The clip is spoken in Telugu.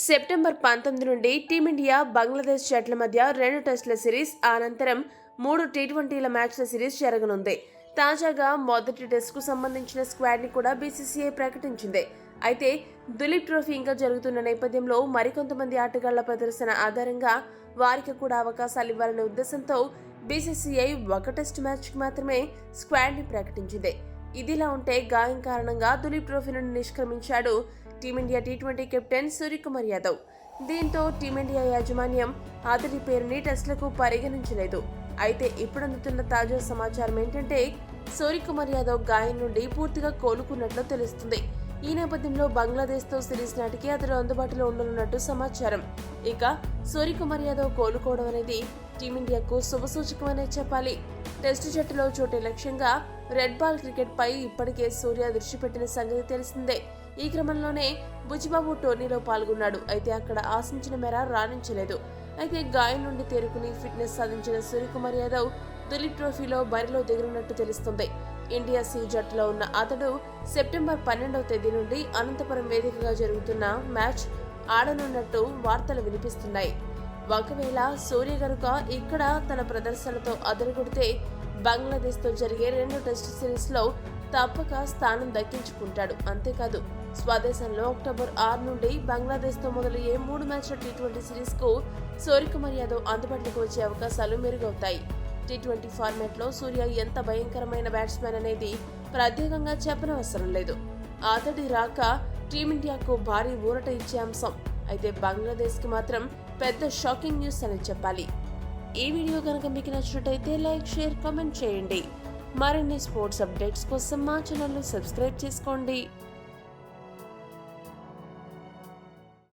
సెప్టెంబర్ 19 నుండి టీమిండియా బంగ్లాదేశ్ జట్ల మధ్య 2 టెస్టుల సిరీస్, అనంతరం 3 టీ20ల మ్యాచ్ల సిరీస్ జరగనుంది. తాజాగా మొదటి టెస్టుకు సంబంధించిన స్క్వాడ్ని కూడా బీసీసీఐ ప్రకటించింది. అయితే దులీప్ ట్రోఫీ ఇంకా జరుగుతున్న నేపథ్యంలో మరికొంతమంది ఆటగాళ్ల ప్రదర్శన ఆధారంగా వారికి కూడా అవకాశాలు ఇవ్వాలనే ఉద్దేశంతో బీసీసీఐ ఒక టెస్టు మ్యాచ్కి మాత్రమే స్క్వాడ్ని ప్రకటించింది. ఇదిలా ఉంటే గాయం కారణంగా దులీప్ ట్రోఫీ నుండి నిష్క్రమించాడు టీమిండియా టీ20 కెప్టెన్ సూర్యకుమార్ యాదవ్. దీంతో టీమిండియా యాజమాన్యం అతడి పేరుని టెస్టులకు పరిగణించలేదు. అయితే ఇప్పుడు అందుతున్న తాజా సమాచారం ఏంటంటే సూర్యకుమార్ యాదవ్ గాయం నుండి పూర్తిగా కోలుకున్నట్లు తెలుస్తుంది. ఈ నేపథ్యంలో బంగ్లాదేశ్తో సిరీస్ నాటికి అతడు అందుబాటులో ఉండనున్నట్టు సమాచారం. ఇక సూర్యకుమార్ యాదవ్ కోలుకోవడం అనేది టీమిండియాకు శుభసూచకమనే చెప్పాలి. టెస్టు జట్టులో చోటే లక్ష్యంగా రెడ్ బాల్ క్రికెట్ పై ఇప్పటికే సూర్య దృష్టి పెట్టిన సంగతి తెలిసిందే. ఈ క్రమంలోనే బుచ్చిబాబు టోర్నీలో పాల్గొన్నాడు. అయితే అక్కడ ఆశించిన మేర రాణించలేదు. అయితే గాయం నుండి తేరుకుని ఫిట్నెస్ సాధించిన సూర్యకుమార్ యాదవ్ దులీప్ ట్రోఫీలో బరిలో దిగనున్నట్టు తెలుస్తుంది. ఇండియా సి జట్టులో ఉన్న అతడు సెప్టెంబర్ 12వ తేదీ నుండి అనంతపురం వేదికగా జరుగుతున్న మ్యాచ్ ఆడనున్నట్టు వార్తలు వినిపిస్తున్నాయి. ఒకవేళ సూర్య గనుక ఇక్కడ తన ప్రదర్శనతో అదరగొడితే బంగ్లాదేశ్తో జరిగే 2 టెస్టు సిరీస్లో తప్పక స్థానం దక్కించుకుంటాడు. అంతేకాదు స్వదేశంలో అక్టోబర్ 6 నుండి బంగ్లాదేశ్తో మొదలయ్యే 3 మ్యాచ్ల టీ20 సిరీస్కు సూర్యకుమార్ యాదవ్ అందుబాటులోకి వచ్చే అవకాశాలు మెరుగవుతాయి. టీ20 ఫార్మాట్లో సూర్య ఎంత భయంకరమైన బ్యాట్స్మెన్ అనేది ప్రత్యేకంగా చెప్పనవసరం లేదు. అతడి రాక టీమిండియాకు భారీ ఊరట ఇచ్చే అంశం. అయితే బంగ్లాదేశ్కి మాత్రం పెద్ద షాకింగ్ న్యూస్ అని చెప్పాలి. ఈ వీడియో కనుక మీకు నచ్చినట్టయితే లైక్, షేర్, కామెంట్ చేయండి. మరిన్ని స్పోర్ట్స్ అప్డేట్స్ కోసం మా ఛానల్ను సబ్స్క్రైబ్ చేసుకోండి.